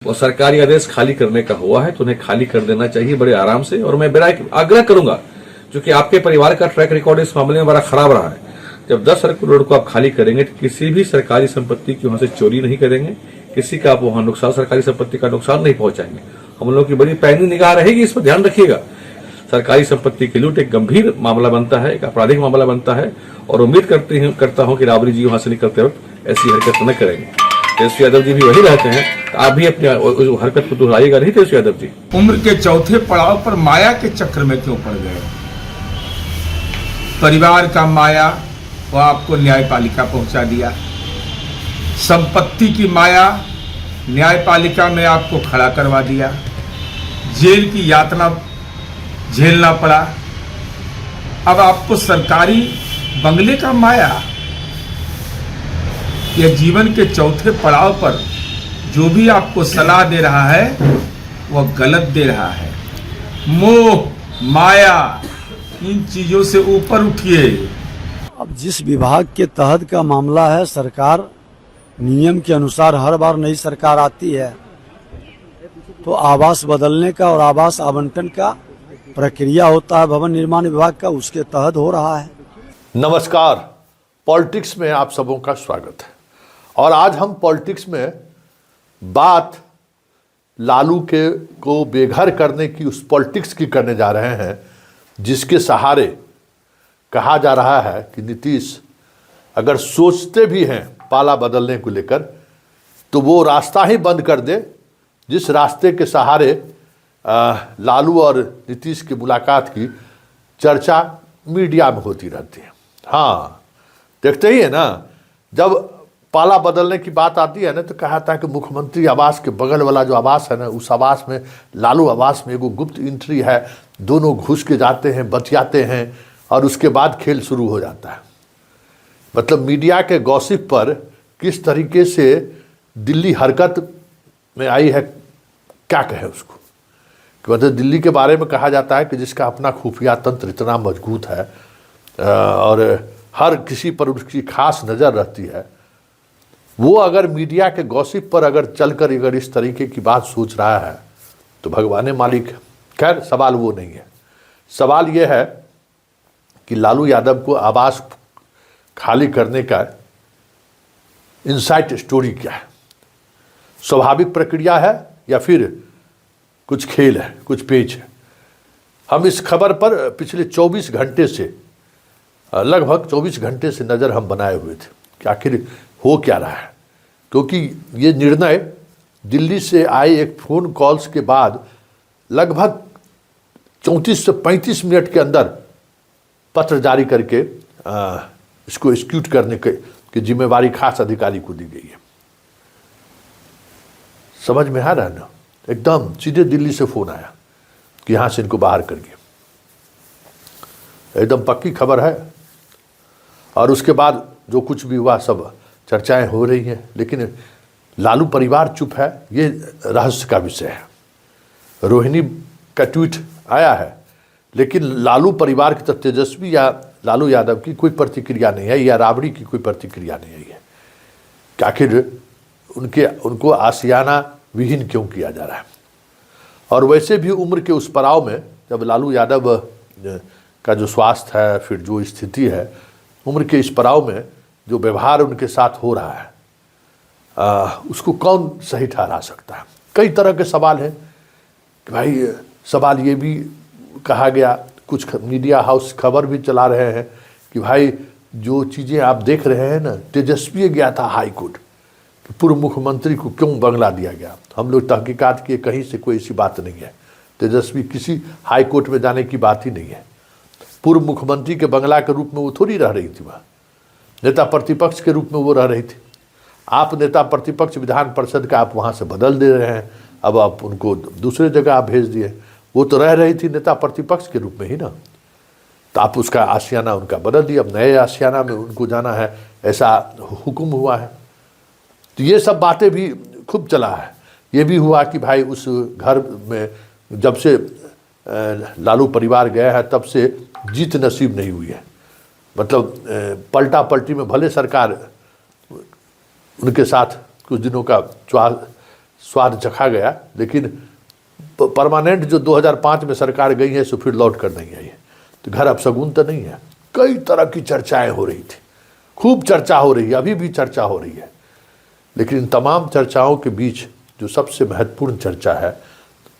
और सरकारी आदेश खाली करने का हुआ है तो उन्हें खाली कर देना चाहिए बड़े आराम से। और मैं बड़ा आग्रह करूंगा, क्योंकि आपके परिवार का ट्रैक रिकॉर्ड इस मामले में बड़ा खराब रहा है। जब 10 सर्कुलर रोड को आप खाली करेंगे तो किसी भी सरकारी संपत्ति की वहां से चोरी नहीं करेंगे, किसी का आप वहां नुकसान, सरकारी संपत्ति का नुकसान नहीं पहुंचाएंगे। हम लोगों की बड़ी पैनी निगाह रहेगी, इस पर ध्यान रखिएगा। सरकारी संपत्ति की लूट एक गंभीर मामला बनता है, एक आपराधिक मामला बनता है, और उम्मीद करता हूं कि राबड़ी जी वहां से निकलते वक्त ऐसी हरकत न करेंगे। तेजस्वी यादव जी भी वही रहते हैं, तो आप भी अपनी हरकत को दोहराइएगा नहीं तेजस्वी यादव जी। उम्र के चौथे पड़ाव पर माया के चक्र में क्यों पड़ गए? परिवार का माया वो आपको न्यायपालिका पहुंचा दिया, संपत्ति की माया न्यायपालिका में आपको खड़ा करवा दिया, जेल की यातना झेलना पड़ा। अब आपको सरकारी बंगले का माया, यह जीवन के चौथे पड़ाव पर जो भी आपको सलाह दे रहा है वह गलत दे रहा है। मोह, माया, इन चीजों से ऊपर उठिए। अब जिस विभाग के तहत का मामला है, सरकार नियम के अनुसार हर बार नई सरकार आती है तो आवास बदलने का और आवास आवंटन का प्रक्रिया होता है भवन निर्माण विभाग का, उसके तहत हो रहा है। नमस्कार, पॉलिटिक्स में आप सबों का स्वागत है। और आज हम पॉलिटिक्स में बात लालू के को बेघर करने की, उस पॉलिटिक्स की करने जा रहे हैं जिसके सहारे कहा जा रहा है कि नीतीश अगर सोचते भी हैं पाला बदलने को लेकर तो वो रास्ता ही बंद कर दे जिस रास्ते के सहारे लालू और नीतीश की मुलाकात की चर्चा मीडिया में होती रहती है। हाँ, देखते ही है ना, जब पाला बदलने की बात आती है ना तो कहा था कि मुख्यमंत्री आवास के बगल वाला जो आवास है ना, उस आवास में, लालू आवास में एगो गुप्त एंट्री है, दोनों घुस के जाते हैं, बतियाते हैं और उसके बाद खेल शुरू हो जाता है। मतलब मीडिया के गॉसिप पर किस तरीके से दिल्ली हरकत में आई है, क्या कहे उसको। कि मतलब दिल्ली के बारे में कहा जाता है कि जिसका अपना खुफिया तंत्र इतना मजबूत है और हर किसी पर उसकी खास नज़र रहती है, वो अगर मीडिया के गॉसिप पर अगर चलकर अगर इस तरीके की बात सोच रहा है तो भगवान मालिक है। खैर, सवाल वो नहीं है। सवाल ये है कि लालू यादव को आवास खाली करने का इनसाइट स्टोरी क्या है, स्वाभाविक प्रक्रिया है या फिर कुछ खेल है, कुछ पेच है। हम इस खबर पर पिछले 24 घंटे से, लगभग 24 घंटे से नज़र हम बनाए हुए थे कि आखिर हो क्या रहा है, क्योंकि ये निर्णय दिल्ली से आए एक फ़ोन कॉल्स के बाद लगभग 34 से 35 मिनट के अंदर पत्र जारी करके इसको एग्जीक्यूट करने की जिम्मेवारी खास अधिकारी को दी गई है। समझ में आ रहा है ना? एकदम सीधे दिल्ली से फ़ोन आया कि यहाँ से इनको बाहर करिए, एकदम पक्की खबर है। और उसके बाद जो कुछ भी हुआ सब चर्चाएं हो रही हैं, लेकिन लालू परिवार चुप है, ये रहस्य का विषय है। रोहिणी का ट्वीट आया है, लेकिन लालू परिवार की तरफ तेजस्वी या लालू यादव की कोई प्रतिक्रिया नहीं है, या राबड़ी की कोई प्रतिक्रिया नहीं आई है कि आखिर उनको आशियाना विहीन क्यों किया जा रहा है। और वैसे भी उम्र के उस पड़ाव में जब लालू यादव का जो स्वास्थ्य है, फिर जो स्थिति है, उम्र के इस पड़ाव में जो व्यवहार उनके साथ हो रहा है, उसको कौन सही ठहरा सकता है। कई तरह के सवाल हैं कि भाई, सवाल ये भी कहा गया, कुछ मीडिया हाउस खबर भी चला रहे हैं कि भाई जो चीज़ें आप देख रहे हैं ना, तेजस्वी गया था हाई कोर्ट, पूर्व मुख्यमंत्री को क्यों बंगला दिया गया। हम लोग तहकीकात किए, कहीं से कोई ऐसी बात नहीं है। तेजस्वी किसी हाई कोर्ट में जाने की बात ही नहीं है। पूर्व मुख्यमंत्री के बंगला के रूप में वो थोड़ी रह रही थी, वहाँ नेता प्रतिपक्ष के रूप में वो रह रही थी। आप नेता प्रतिपक्ष विधान परिषद का आप वहाँ से बदल दे रहे हैं, अब आप उनको दूसरे जगह आप भेज दिए। वो तो रह रही थी नेता प्रतिपक्ष के रूप में ही ना, तो आप उसका आशियाना उनका बदल दिया, अब नए आशियाना में उनको जाना है, ऐसा हुक्म हुआ है। तो ये सब बातें भी खूब चला है। ये भी हुआ कि भाई उस घर में जब से लालू परिवार गया है तब से जीत नसीब नहीं हुई है। मतलब पलटा पलटी में भले सरकार उनके साथ कुछ दिनों का स्वाद चखा गया, लेकिन परमानेंट जो 2005 में सरकार गई है सो फिर लौट कर नहीं आई है। तो घर अपशगुन तो नहीं है। कई तरह की चर्चाएं हो रही थी, खूब चर्चा हो रही है, अभी भी चर्चा हो रही है। लेकिन इन तमाम चर्चाओं के बीच जो सबसे महत्वपूर्ण चर्चा है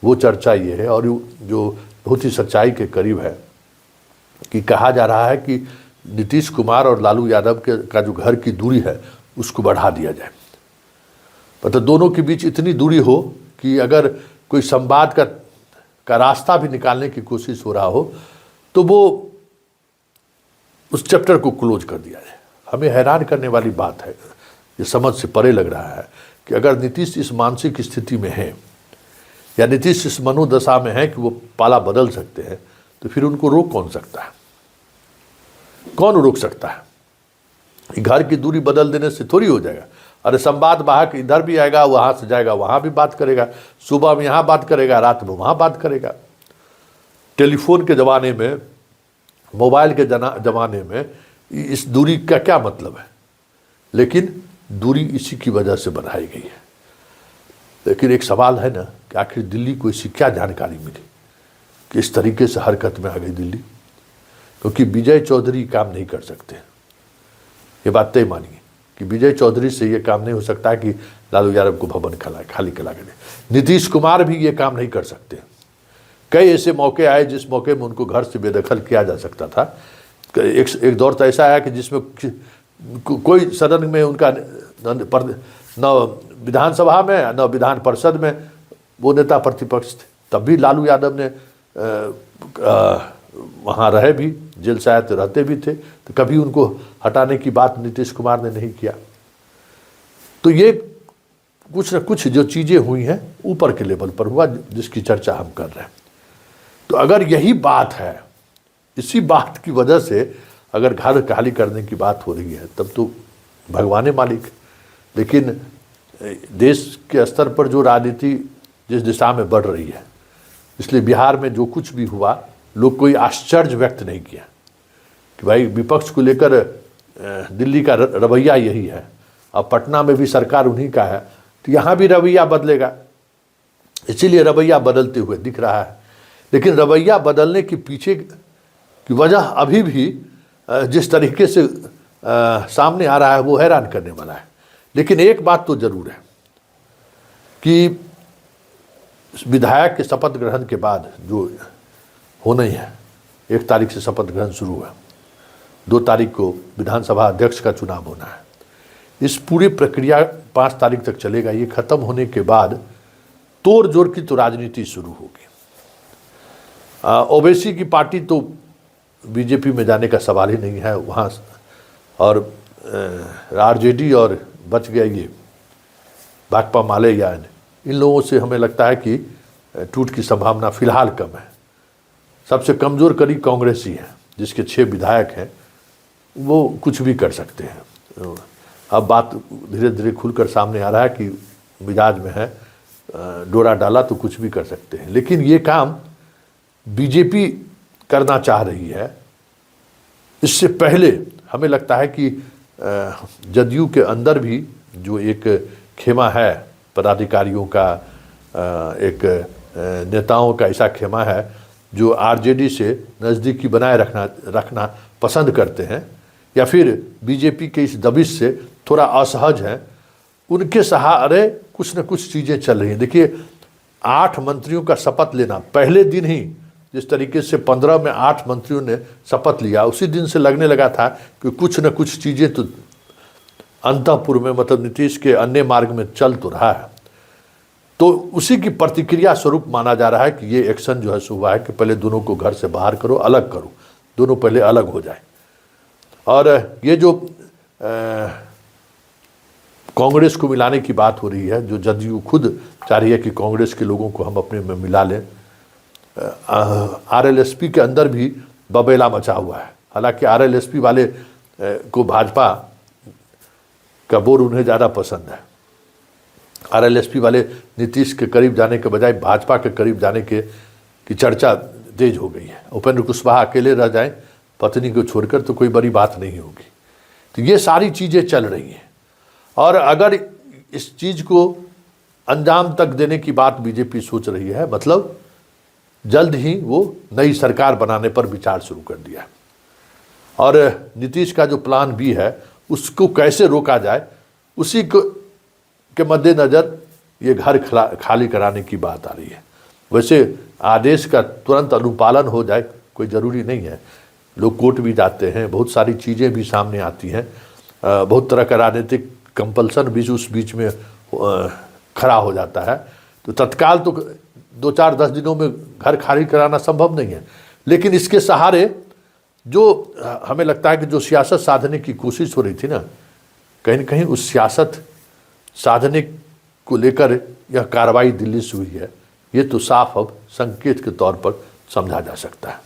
वो चर्चा ये है, और जो बहुत ही सच्चाई के करीब है, कि कहा जा रहा है कि नीतीश कुमार और लालू यादव का जो घर की दूरी है उसको बढ़ा दिया जाए। मतलब दोनों के बीच इतनी दूरी हो कि अगर कोई संवाद का रास्ता भी निकालने की कोशिश हो रहा हो तो वो उस चैप्टर को क्लोज कर दिया जाए। हमें हैरान करने वाली बात है, ये समझ से परे लग रहा है कि अगर नीतीश इस मानसिक स्थिति में है या नीतीश इस मनोदशा में है कि वो पाला बदल सकते हैं, तो फिर उनको रोक कौन सकता है? कौन रोक सकता है? घर की दूरी बदल देने से थोड़ी हो जाएगा। अरे संवाद वाहक इधर भी आएगा, वहां से जाएगा वहां भी बात करेगा, सुबह में यहाँ बात करेगा, रात में वहां बात करेगा। टेलीफोन के ज़माने में, मोबाइल के ज़माने में इस दूरी का क्या मतलब है? लेकिन दूरी इसी की वजह से बढ़ाई गई है। लेकिन एक सवाल है ना कि आखिर दिल्ली को इसकी क्या जानकारी मिली कि इस तरीके से हरकत में आ गई दिल्ली? क्योंकि विजय चौधरी काम नहीं कर सकते, ये बात तय मानिए कि विजय चौधरी से ये काम नहीं हो सकता कि लालू यादव को भवन खाली करा के दे। नीतीश कुमार भी ये काम नहीं कर सकते। कई ऐसे मौके आए जिस मौके में उनको घर से बेदखल किया जा सकता था। एक दौर तो ऐसा आया कि जिसमें कोई सदन में उनका न विधानसभा में न विधान परिषद में वो नेता प्रतिपक्ष थे, तब भी लालू यादव ने वहाँ रहे भी, जेल शायद रहते भी थे, तो कभी उनको हटाने की बात नीतीश कुमार ने नहीं किया। तो ये कुछ न कुछ जो चीज़ें हुई हैं ऊपर के लेवल पर हुआ, जिसकी चर्चा हम कर रहे हैं। तो अगर यही बात है, इसी बात की वजह से अगर घर खाली करने की बात हो रही है, तब तो भगवान मालिक। लेकिन देश के स्तर पर जो राजनीति जिस दिशा में बढ़ रही है, इसलिए बिहार में जो कुछ भी हुआ, लोग कोई आश्चर्य व्यक्त नहीं किया कि भाई विपक्ष को लेकर दिल्ली का रवैया यही है। अब पटना में भी सरकार उन्हीं का है, तो यहाँ भी रवैया बदलेगा, इसीलिए रवैया बदलते हुए दिख रहा है। लेकिन रवैया बदलने के पीछे की वजह अभी भी जिस तरीके से सामने आ रहा है वो हैरान करने वाला है। लेकिन एक बात तो जरूर है कि विधायक के शपथ ग्रहण के बाद जो होना ही है, 1 तारीख से शपथ ग्रहण शुरू है, 2 तारीख को विधानसभा अध्यक्ष का चुनाव होना है। इस पूरी प्रक्रिया 5 तारीख तक चलेगा। ये खत्म होने के बाद तोड़ जोड़ की तो राजनीति शुरू होगी। ओवैसी की पार्टी तो बीजेपी में जाने का सवाल ही नहीं है वहाँ, और आरजेडी और बच गया ये भाकपा माले या इन लोगों से हमें लगता है कि टूट की संभावना फिलहाल कम है। सबसे कमज़ोर कड़ी कांग्रेस ही है, जिसके 6 विधायक हैं, वो कुछ भी कर सकते हैं। अब बात धीरे धीरे खुलकर सामने आ रहा है कि मिजाज में है, डोरा डाला तो कुछ भी कर सकते हैं। लेकिन ये काम बीजेपी करना चाह रही है। इससे पहले हमें लगता है कि जदयू के अंदर भी जो एक खेमा है पदाधिकारियों का, एक नेताओं का ऐसा खेमा है जो आरजेडी से नज़दीकी बनाए रखना पसंद करते हैं, या फिर बीजेपी के इस दबिश से थोड़ा असहज हैं। उनके सहारे कुछ न कुछ चीज़ें चल रही हैं। देखिए 8 मंत्रियों का शपथ लेना, पहले दिन ही जिस तरीके से 15 में 8 मंत्रियों ने शपथ लिया, उसी दिन से लगने लगा था कि कुछ न कुछ चीज़ें तो अंतःपुर में, मतलब नीतीश के अन्य मार्ग में चल तो रहा है। तो उसी की प्रतिक्रिया स्वरूप माना जा रहा है कि ये एक्शन जो है सो हुआ है कि पहले दोनों को घर से बाहर करो, अलग करो, दोनों पहले अलग हो जाए। और ये जो कांग्रेस को मिलाने की बात हो रही है, जो जदयू खुद चाह रही है कि कांग्रेस के लोगों को हम अपने में मिला लें, आरएलएसपी के अंदर भी बबेला मचा हुआ है। हालांकि आरएलएसपी वाले को भाजपा का बोर उन्हें ज़्यादा पसंद है। आरएलएसपी वाले नीतीश के करीब जाने के बजाय भाजपा के करीब जाने की चर्चा तेज हो गई है। उपेंद्र कुशवाहा अकेले रह जाएं पत्नी को छोड़कर तो कोई बड़ी बात नहीं होगी। तो ये सारी चीज़ें चल रही हैं, और अगर इस चीज़ को अंजाम तक देने की बात बीजेपी सोच रही है। मतलब जल्द ही वो नई सरकार बनाने पर विचार शुरू कर दिया। और नीतीश का जो प्लान बी है उसको कैसे रोका जाए, उसी को के मद्देनज़र ये घर खाली कराने की बात आ रही है। वैसे आदेश का तुरंत अनुपालन हो जाए कोई ज़रूरी नहीं है। लोग कोर्ट भी जाते हैं, बहुत सारी चीज़ें भी सामने आती हैं, बहुत तरह का राजनीतिक कंपल्सन भी उस बीच में खड़ा हो जाता है। तो तत्काल तो 2-4-10 दिनों में घर खाली कराना संभव नहीं है, लेकिन इसके सहारे जो हमें लगता है कि जो सियासत साधने की कोशिश हो रही थी ना, कहीं न कहीं उस सियासत साधने को लेकर यह कार्रवाई दिल्ली से हुई है। ये तो साफ अब संकेत के तौर पर समझा जा सकता है।